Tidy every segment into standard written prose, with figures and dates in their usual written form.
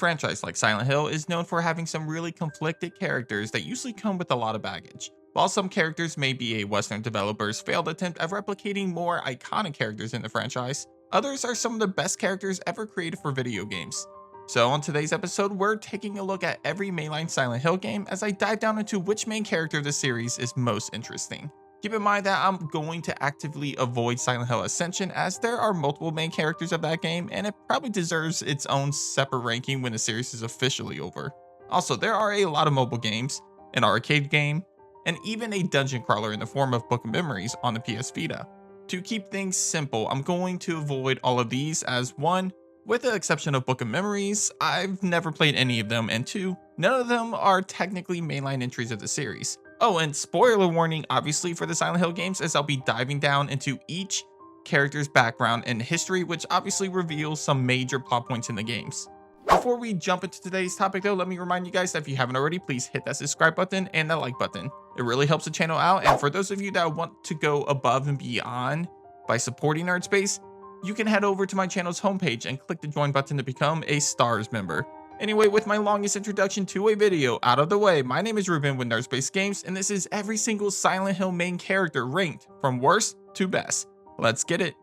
franchise like Silent Hill is known for having some really conflicted characters that usually come with a lot of baggage. While some characters may be a Western developer's failed attempt at replicating more iconic characters in the franchise, others are some of the best characters ever created for video games. So on today's episode, we're taking a look at every mainline Silent Hill game as I dive down into which main character of the series is most interesting. Keep in mind that I'm going to actively avoid Silent Hill Ascension as there are multiple main characters of that game and it probably deserves its own separate ranking when the series is officially over. Also, there are a lot of mobile games, an arcade game, and even a dungeon crawler in the form of Book of Memories on the PS Vita. To keep things simple, I'm going to avoid all of these as one, with the exception of Book of Memories, I've never played any of them, and two, none of them are technically mainline entries of the series. Oh, and spoiler warning obviously for the Silent Hill games, as I'll be diving down into each character's background and history, which obviously reveals some major plot points in the games. Before we jump into today's topic though, let me remind you guys that if you haven't already, please hit that subscribe button and that like button. It really helps the channel out, and for those of you that want to go above and beyond by supporting Nerd Space, you can head over to my channel's homepage and click the join button to become a STARS member. Anyway, with my longest introduction to a video out of the way, my name is Ruben with Nerd Space Games, and this is every single Silent Hill main character ranked from worst to best. Let's get it.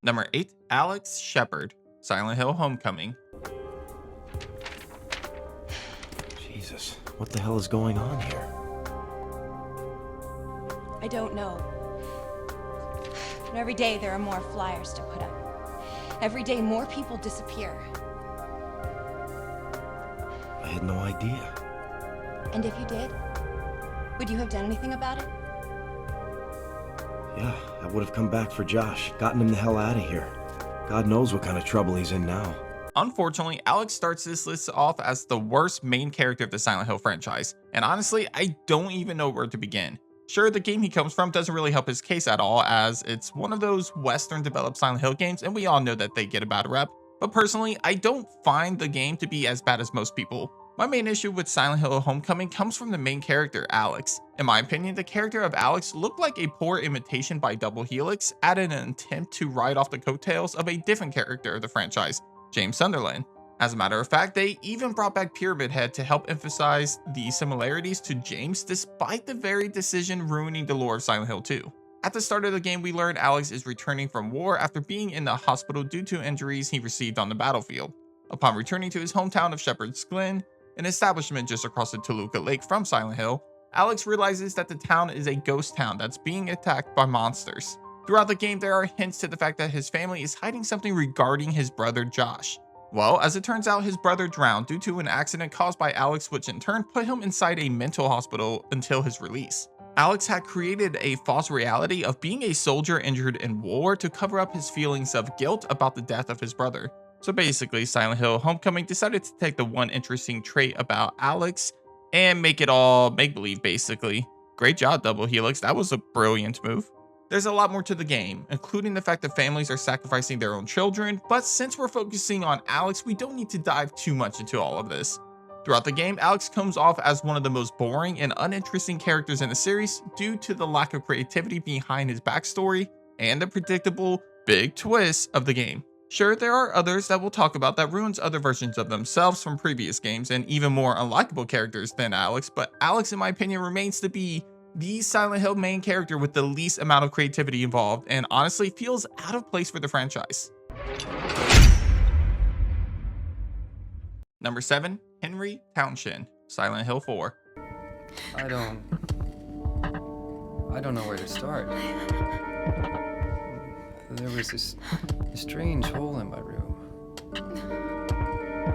Number 8, Alex Shepard, Silent Hill Homecoming. Jesus, what the hell is going on here? I don't know. But every day there are more flyers to put up. Every day more people disappear. I had no idea. And if you did, would you have done anything about it? Yeah, I would have come back for Josh, gotten him the hell out of here. God knows what kind of trouble he's in now. Unfortunately, Alex starts this list off as the worst main character of the Silent Hill franchise, and honestly, I don't even know where to begin. Sure, the game he comes from doesn't really help his case at all, as it's one of those Western developed Silent Hill games, and we all know that they get a bad rep. But personally, I don't find the game to be as bad as most people. My main issue with Silent Hill Homecoming comes from the main character, Alex. In my opinion, the character of Alex looked like a poor imitation by Double Helix, added an attempt to ride off the coattails of a different character of the franchise, James Sunderland. As a matter of fact, they even brought back Pyramid Head to help emphasize the similarities to James, despite the very decision ruining the lore of Silent Hill 2. At the start of the game, we learn Alex is returning from war after being in the hospital due to injuries he received on the battlefield. Upon returning to his hometown of Shepherd's Glen, an establishment just across the Toluca Lake from Silent Hill, Alex realizes that the town is a ghost town that's being attacked by monsters. Throughout the game, there are hints to the fact that his family is hiding something regarding his brother Josh. Well, as it turns out, his brother drowned due to an accident caused by Alex, which in turn put him inside a mental hospital until his release. Alex had created a false reality of being a soldier injured in war to cover up his feelings of guilt about the death of his brother. So basically, Silent Hill Homecoming decided to take the one interesting trait about Alex and make it all make-believe basically. Great job, Double Helix, that was a brilliant move. There's a lot more to the game, including the fact that families are sacrificing their own children, but since we're focusing on Alex, we don't need to dive too much into all of this. Throughout the game, Alex comes off as one of the most boring and uninteresting characters in the series due to the lack of creativity behind his backstory and the predictable big twists of the game. Sure, there are others that we'll talk about that ruins other versions of themselves from previous games and even more unlikable characters than Alex, but Alex in my opinion remains to be the Silent Hill main character with the least amount of creativity involved, and honestly feels out of place for the franchise. Number 7, Henry Townshend, Silent Hill 4. I don't know where to start. There was this strange hole in my room.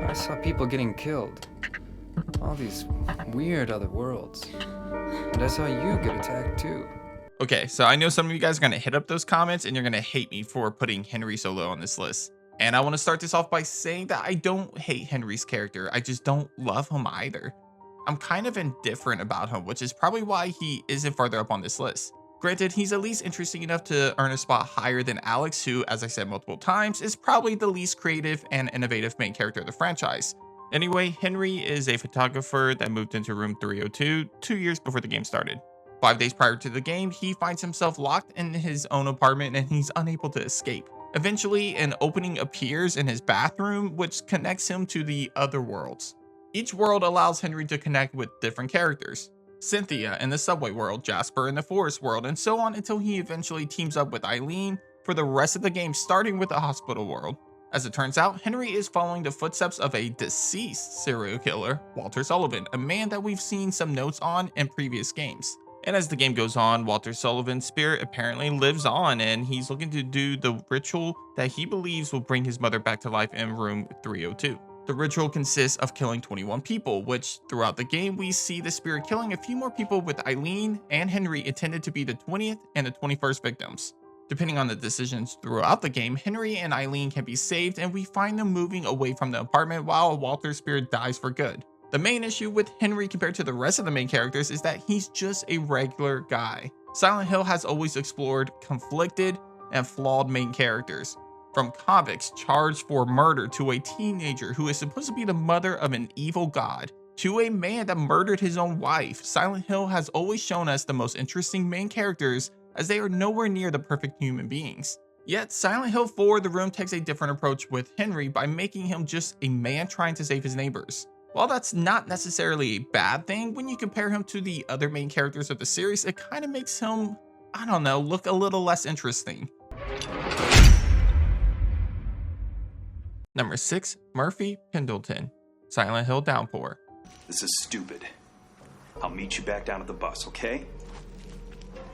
I saw people getting killed. All these weird other worlds. And I saw you get attacked too. Okay, so I know some of you guys are going to hit up those comments and you're going to hate me for putting Henry so low on this list. And I want to start this off by saying that I don't hate Henry's character. I just don't love him either. I'm kind of indifferent about him, which is probably why he isn't farther up on this list. Granted, he's at least interesting enough to earn a spot higher than Alex, who, as I said multiple times, is probably the least creative and innovative main character of the franchise. Anyway, Henry is a photographer that moved into room 302 2 years before the game started. 5 days prior to the game, he finds himself locked in his own apartment and he's unable to escape. Eventually, an opening appears in his bathroom, which connects him to the other worlds. Each world allows Henry to connect with different characters. Cynthia in the subway world, Jasper in the forest world, and so on until he eventually teams up with Eileen for the rest of the game, starting with the hospital world. As it turns out, Henry is following the footsteps of a deceased serial killer, Walter Sullivan, a man that we've seen some notes on in previous games. And as the game goes on, Walter Sullivan's spirit apparently lives on, and he's looking to do the ritual that he believes will bring his mother back to life in room 302. The ritual consists of killing 21 people, which throughout the game we see the spirit killing a few more people, with Eileen and Henry intended to be the 20th and the 21st victims. Depending on the decisions throughout the game, Henry and Eileen can be saved, and we find them moving away from the apartment while Walter's spirit dies for good. The main issue with Henry compared to the rest of the main characters is that he's just a regular guy. Silent Hill has always explored conflicted and flawed main characters. From convicts charged for murder, to a teenager who is supposed to be the mother of an evil god, to a man that murdered his own wife, Silent Hill has always shown us the most interesting main characters, as they are nowhere near the perfect human beings. Yet Silent Hill 4 The Room takes a different approach with Henry by making him just a man trying to save his neighbors. While that's not necessarily a bad thing, when you compare him to the other main characters of the series, it kind of makes him, I don't know, look a little less interesting. Number 6, Murphy Pendleton, Silent Hill Downpour. This is stupid. I'll meet you back down at the bus, okay?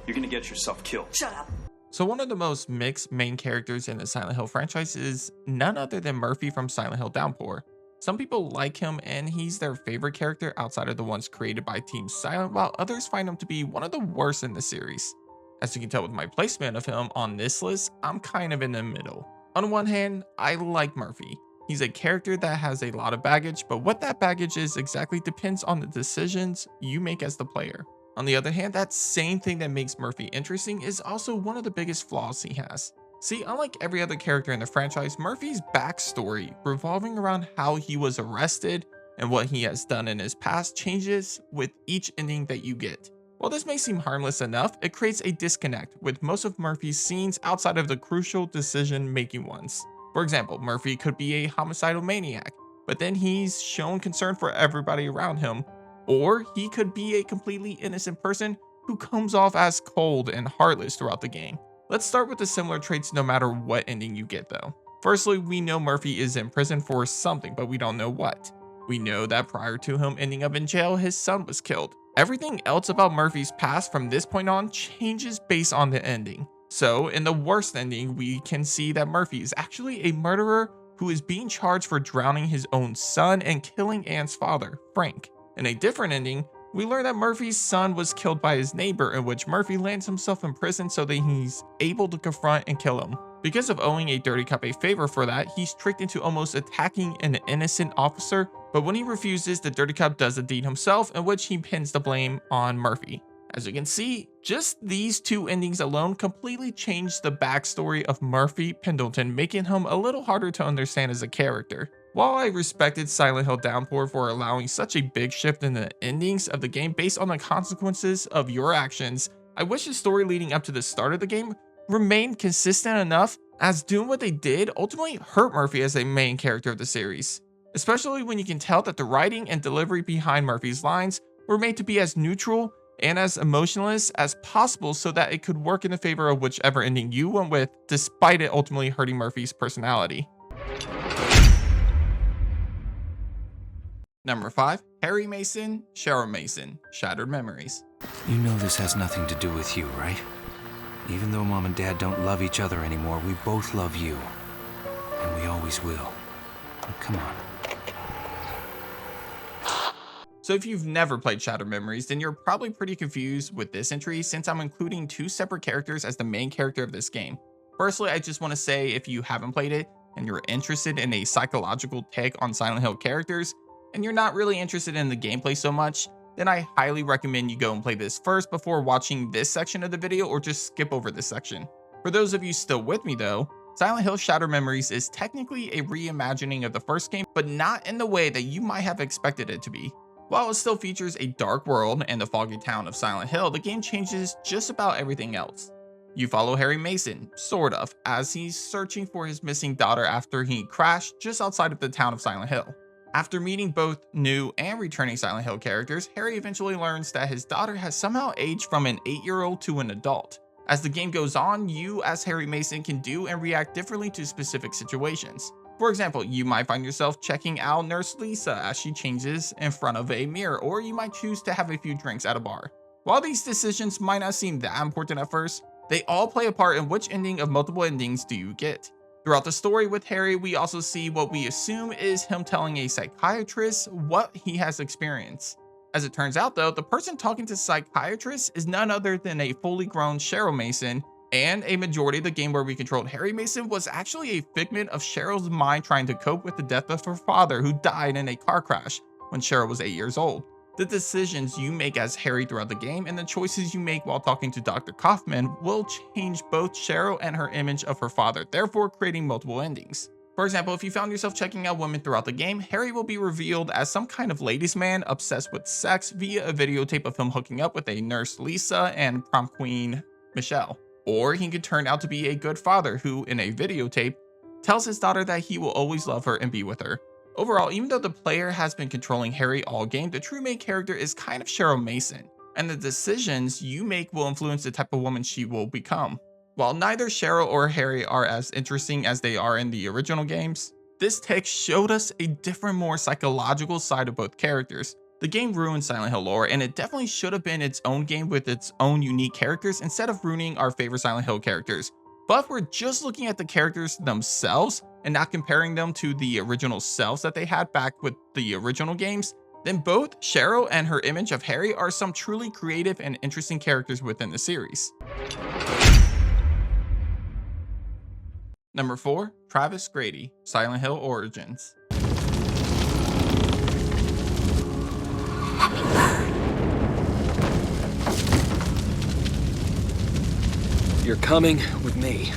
You're gonna get yourself killed. Shut up. So one of the most mixed main characters in the Silent Hill franchise is none other than Murphy from Silent Hill Downpour. Some people like him and he's their favorite character outside of the ones created by Team Silent, while others find him to be one of the worst in the series. As you can tell with my placement of him on this list, I'm kind of in the middle. On one hand, I like Murphy. He's a character that has a lot of baggage, but what that baggage is exactly depends on the decisions you make as the player. On the other hand, that same thing that makes Murphy interesting is also one of the biggest flaws he has. See, unlike every other character in the franchise, Murphy's backstory, revolving around how he was arrested and what he has done in his past, changes with each ending that you get. While this may seem harmless enough, it creates a disconnect with most of Murphy's scenes outside of the crucial decision-making ones. For example, Murphy could be a homicidal maniac, but then he's shown concern for everybody around him. Or he could be a completely innocent person who comes off as cold and heartless throughout the game. Let's start with the similar traits no matter what ending you get though. Firstly, we know Murphy is in prison for something, but we don't know what. We know that prior to him ending up in jail, his son was killed. Everything else about Murphy's past from this point on changes based on the ending. So in the worst ending, we can see that Murphy is actually a murderer who is being charged for drowning his own son and killing Anne's father, Frank. In a different ending, we learn that Murphy's son was killed by his neighbor, in which Murphy lands himself in prison so that he's able to confront and kill him. Because of owing a dirty cop a favor for that, he's tricked into almost attacking an innocent officer, but when he refuses, the dirty cop does the deed himself, in which he pins the blame on Murphy. As you can see, just these two endings alone completely changed the backstory of Murphy Pendleton, making him a little harder to understand as a character. While I respected Silent Hill Downpour for allowing such a big shift in the endings of the game based on the consequences of your actions, I wish the story leading up to the start of the game remained consistent enough, as doing what they did ultimately hurt Murphy as a main character of the series. Especially when you can tell that the writing and delivery behind Murphy's lines were made to be as neutral and as emotionless as possible so that it could work in the favor of whichever ending you went with, despite it ultimately hurting Murphy's personality. Number 5, Harry Mason, Cheryl Mason, Shattered Memories. You know this has nothing to do with you, right? Even though Mom and Dad don't love each other anymore, we both love you. And we always will. Now, come on. So if you've never played Shattered Memories, then you're probably pretty confused with this entry, since I'm including two separate characters as the main character of this game. Firstly, I just want to say if you haven't played it and you're interested in a psychological take on Silent Hill characters, and you're not really interested in the gameplay so much, then I highly recommend you go and play this first before watching this section of the video, or just skip over this section. For those of you still with me though, Silent Hill Shattered Memories is technically a reimagining of the first game, but not in the way that you might have expected it to be. While it still features a dark world and the foggy town of Silent Hill, the game changes just about everything else. You follow Harry Mason, sort of, as he's searching for his missing daughter after he crashed just outside of the town of Silent Hill. After meeting both new and returning Silent Hill characters, Harry eventually learns that his daughter has somehow aged from an 8-year-old to an adult. As the game goes on, you as Harry Mason can do and react differently to specific situations. For example, you might find yourself checking out Nurse Lisa as she changes in front of a mirror, or you might choose to have a few drinks at a bar. While these decisions might not seem that important at first, they all play a part in which ending of multiple endings do you get. Throughout the story with Harry, we also see what we assume is him telling a psychiatrist what he has experienced. As it turns out though, the person talking to the psychiatrist is none other than a fully grown Cheryl Mason, and a majority of the game where we controlled Harry Mason was actually a figment of Cheryl's mind trying to cope with the death of her father, who died in a car crash when Cheryl was 8 years old. The decisions you make as Harry throughout the game and the choices you make while talking to Dr. Kaufman will change both Cheryl and her image of her father, therefore creating multiple endings. For example, if you found yourself checking out women throughout the game, Harry will be revealed as some kind of ladies' man obsessed with sex via a videotape of him hooking up with a nurse Lisa and prom queen Michelle. Or he could turn out to be a good father who, in a videotape, tells his daughter that he will always love her and be with her. Overall, even though the player has been controlling Harry all game, the true main character is kind of Cheryl Mason, and the decisions you make will influence the type of woman she will become. While neither Cheryl or Harry are as interesting as they are in the original games, this text showed us a different, more psychological side of both characters. The game ruined Silent Hill lore, and it definitely should have been its own game with its own unique characters instead of ruining our favorite Silent Hill characters. But if we're just looking at the characters themselves and not comparing them to the original selves that they had back with the original games, then both Cheryl and her image of Harry are some truly creative and interesting characters within the series. Number 4, Travis Grady, Silent Hill Origins. You're coming with me.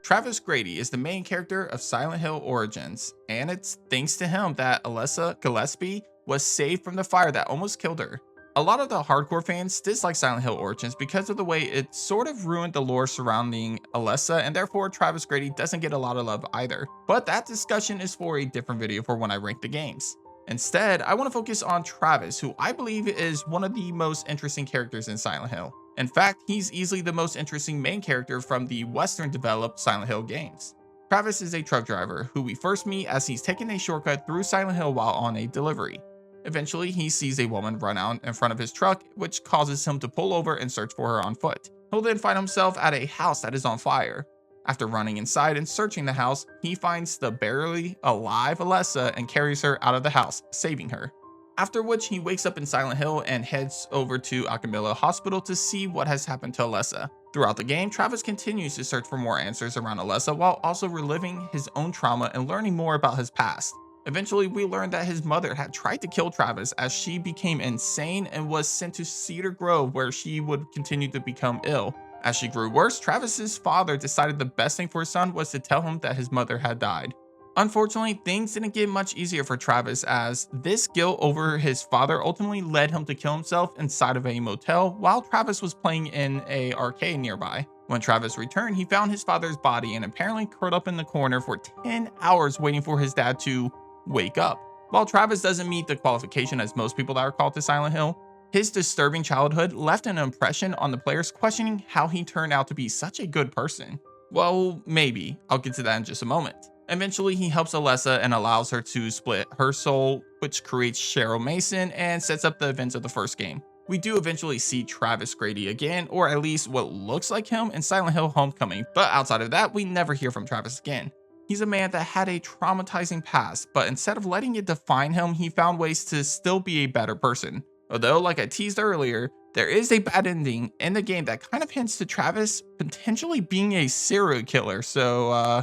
Travis Grady is the main character of Silent Hill Origins, and it's thanks to him that Alyssa Gillespie was saved from the fire that almost killed her. A lot of the hardcore fans dislike Silent Hill Origins because of the way it sort of ruined the lore surrounding Alyssa, and therefore Travis Grady doesn't get a lot of love either. But that discussion is for a different video for when I rank the games. Instead, I want to focus on Travis, who I believe is one of the most interesting characters in Silent Hill. In fact, he's easily the most interesting main character from the Western developed Silent Hill games. Travis is a truck driver who we first meet as he's taking a shortcut through Silent Hill while on a delivery. Eventually, he sees a woman run out in front of his truck, which causes him to pull over and search for her on foot. He'll then find himself at a house that is on fire. After running inside and searching the house, he finds the barely alive Alyssa and carries her out of the house, saving her. After which, he wakes up in Silent Hill and heads over to Alchemilla Hospital to see what has happened to Alyssa. Throughout the game, Travis continues to search for more answers around Alyssa while also reliving his own trauma and learning more about his past. Eventually, we learned that his mother had tried to kill Travis as she became insane and was sent to Cedar Grove, where she would continue to become ill. As she grew worse, Travis's father decided the best thing for his son was to tell him that his mother had died. Unfortunately, things didn't get much easier for Travis, as this guilt over his father ultimately led him to kill himself inside of a motel while Travis was playing in an arcade nearby. When Travis returned, he found his father's body and apparently curled up in the corner for 10 hours waiting for his dad to wake up. While Travis doesn't meet the qualification as most people that are called to Silent Hill, his disturbing childhood left an impression on the players, questioning how he turned out to be such a good person. Well, maybe. I'll get to that in just a moment. Eventually, he helps Alyssa and allows her to split her soul, which creates Cheryl Mason and sets up the events of the first game. We do eventually see Travis Grady again, or at least what looks like him, in Silent Hill Homecoming, but outside of that, we never hear from Travis again. He's a man that had a traumatizing past, but instead of letting it define him, he found ways to still be a better person. Although, like I teased earlier, there is a bad ending in the game that kind of hints to Travis potentially being a serial killer, so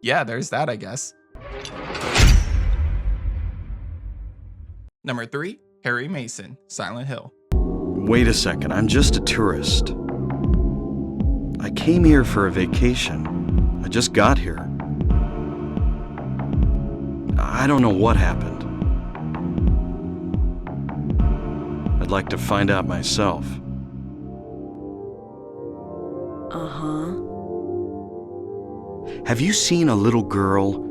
yeah, there's that, I guess. Number 3, Harry Mason, Silent Hill. Wait a second, I'm just a tourist. I came here for a vacation. I just got here. I don't know what happened. I'd like to find out myself. Uh-huh. Have you seen a little girl?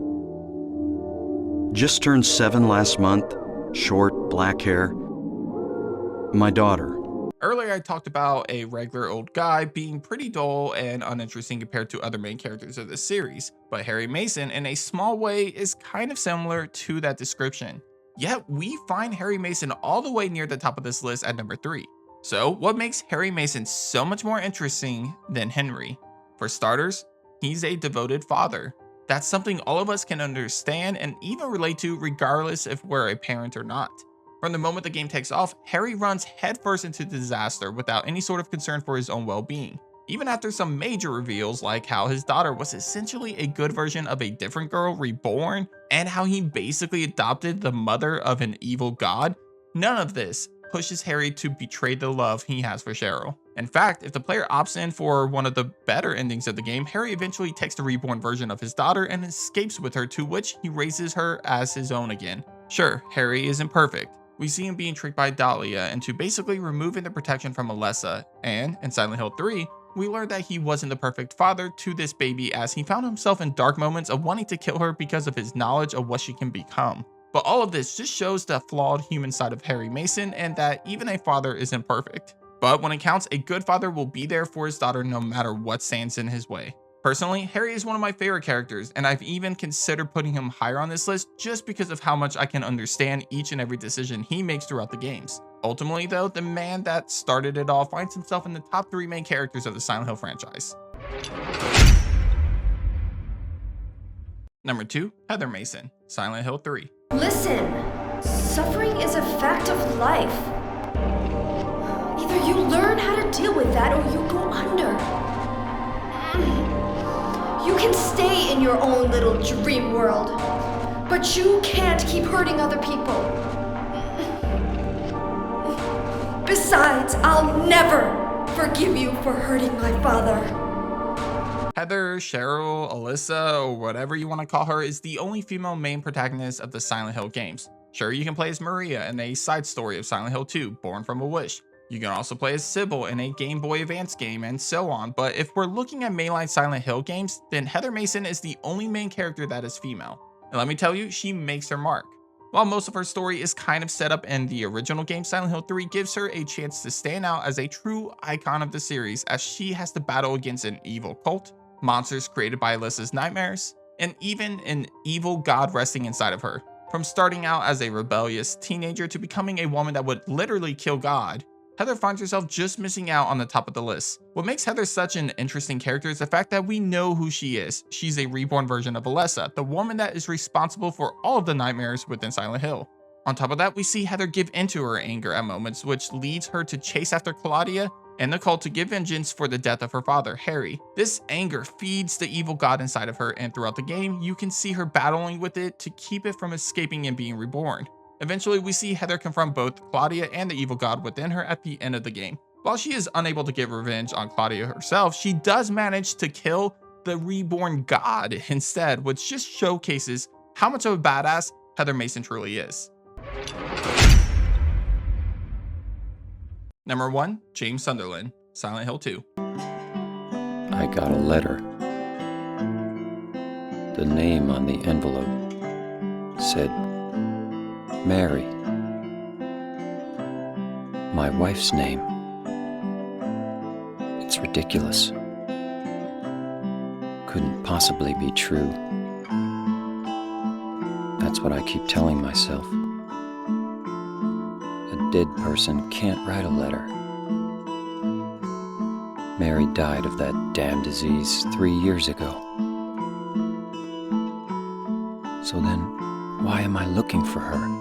Just turned 7 last month, short, black hair. My daughter. Earlier, I talked about a regular old guy being pretty dull and uninteresting compared to other main characters of this series, but Harry Mason, in a small way, is kind of similar to that description. Yet, we find Harry Mason all the way near the top of this list at number 3. So, what makes Harry Mason so much more interesting than Henry? For starters, he's a devoted father. That's something all of us can understand and even relate to regardless if we're a parent or not. From the moment the game takes off, Harry runs headfirst into disaster without any sort of concern for his own well-being. Even after some major reveals like how his daughter was essentially a good version of a different girl reborn, and how he basically adopted the mother of an evil god, none of this pushes Harry to betray the love he has for Cheryl. In fact, if the player opts in for one of the better endings of the game, Harry eventually takes the reborn version of his daughter and escapes with her, to which he raises her as his own again. Sure, Harry isn't perfect. We see him being tricked by Dahlia into basically removing the protection from Alessa, and in Silent Hill 3, we learned that he wasn't the perfect father to this baby, as he found himself in dark moments of wanting to kill her because of his knowledge of what she can become. But all of this just shows the flawed human side of Harry Mason, and that even a father isn't perfect. But when it counts, a good father will be there for his daughter no matter what stands in his way. Personally, Harry is one of my favorite characters, and I've even considered putting him higher on this list just because of how much I can understand each and every decision he makes throughout the games. Ultimately though, the man that started it all finds himself in the top 3 main characters of the Silent Hill franchise. Number 2, Heather Mason, Silent Hill 3. Listen, suffering is a fact of life. Either you learn how to deal with that or you go under. You can stay in your own little dream world, but you can't keep hurting other people. Besides, I'll never forgive you for hurting my father. Heather, Cheryl, Alessa, or whatever you want to call her, is the only female main protagonist of the Silent Hill games. Sure, you can play as Maria in a side story of Silent Hill 2, Born from a Wish. You can also play as Sybil in a Game Boy Advance game, and so on, but if we're looking at mainline Silent Hill games, then Heather Mason is the only main character that is female. And let me tell you, she makes her mark. While most of her story is kind of set up in the original game, Silent Hill 3 gives her a chance to stand out as a true icon of the series, as she has to battle against an evil cult, monsters created by Alessa's nightmares, and even an evil god resting inside of her. From starting out as a rebellious teenager to becoming a woman that would literally kill God, Heather finds herself just missing out on the top of the list. What makes Heather such an interesting character is the fact that we know who she is. She's a reborn version of Alessa, the woman that is responsible for all of the nightmares within Silent Hill. On top of that, we see Heather give into her anger at moments, which leads her to chase after Claudia and the cult to give vengeance for the death of her father, Harry. This anger feeds the evil god inside of her, and throughout the game, you can see her battling with it to keep it from escaping and being reborn. Eventually, we see Heather confront both Claudia and the evil god within her at the end of the game. While she is unable to get revenge on Claudia herself, she does manage to kill the reborn god instead, which just showcases how much of a badass Heather Mason truly is. Number 1, James Sunderland, Silent Hill 2. I got a letter. The name on the envelope said Mary. My wife's name. It's ridiculous. Couldn't possibly be true. That's what I keep telling myself. A dead person can't write a letter. Mary died of that damn disease 3 years ago. So then, why am I looking for her?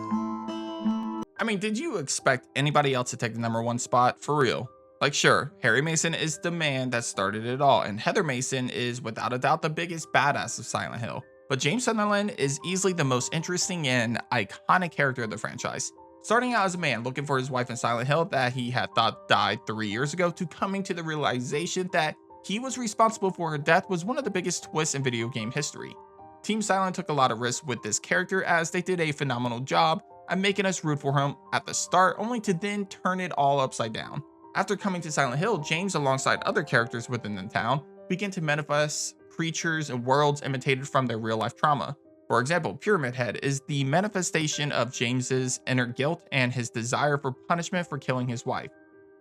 I mean, did you expect anybody else to take the number 1 spot? For real? Like, sure, Harry Mason is the man that started it all, and Heather Mason is without a doubt the biggest badass of Silent Hill. But James Sunderland is easily the most interesting and iconic character of the franchise. Starting out as a man looking for his wife in Silent Hill that he had thought died 3 years ago, to coming to the realization that he was responsible for her death, was one of the biggest twists in video game history. Team Silent took a lot of risks with this character, as they did a phenomenal job and making us root for him at the start, only to then turn it all upside down. After coming to Silent Hill, James, alongside other characters within the town, begin to manifest creatures and worlds imitated from their real-life trauma. For example, Pyramid Head is the manifestation of James's inner guilt and his desire for punishment for killing his wife.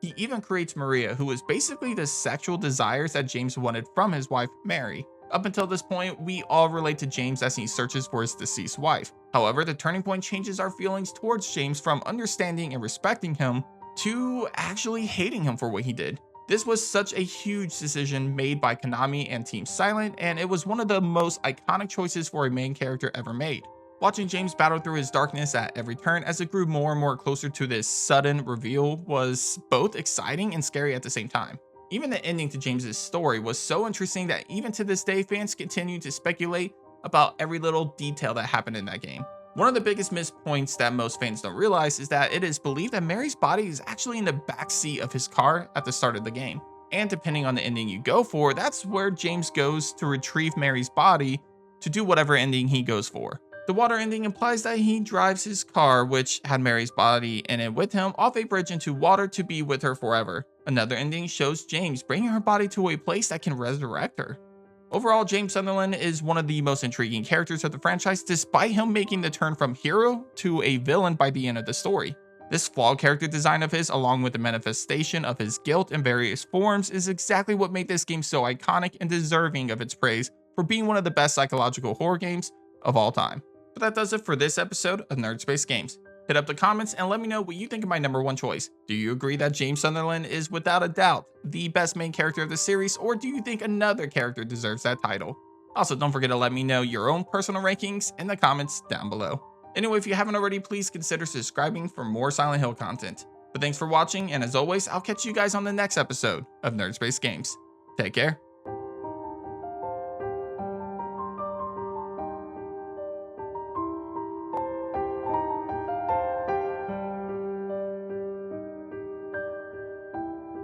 He even creates Maria, who is basically the sexual desires that James wanted from his wife, Mary. Up until this point, we all relate to James as he searches for his deceased wife. However, the turning point changes our feelings towards James from understanding and respecting him to actually hating him for what he did. This was such a huge decision made by Konami and Team Silent, and it was one of the most iconic choices for a main character ever made. Watching James battle through his darkness at every turn as it grew more and more closer to this sudden reveal was both exciting and scary at the same time. Even the ending to James's story was so interesting that even to this day, fans continue to speculate about every little detail that happened in that game. One of the biggest missed points that most fans don't realize is that it is believed that Mary's body is actually in the back seat of his car at the start of the game. And depending on the ending you go for, that's where James goes to retrieve Mary's body to do whatever ending he goes for. The water ending implies that he drives his car, which had Mary's body in it with him, off a bridge into water to be with her forever. Another ending shows James bringing her body to a place that can resurrect her. Overall, James Sunderland is one of the most intriguing characters of the franchise, despite him making the turn from hero to a villain by the end of the story. This flawed character design of his, along with the manifestation of his guilt in various forms, is exactly what made this game so iconic and deserving of its praise for being one of the best psychological horror games of all time. But that does it for this episode of Nerd Space Games. Hit up the comments and let me know what you think of my #1 choice. Do you agree that James Sunderland is without a doubt the best main character of the series, or do you think another character deserves that title? Also, don't forget to let me know your own personal rankings in the comments down below. Anyway, if you haven't already, please consider subscribing for more Silent Hill content. But thanks for watching, and as always, I'll catch you guys on the next episode of Nerd Space Games. Take care.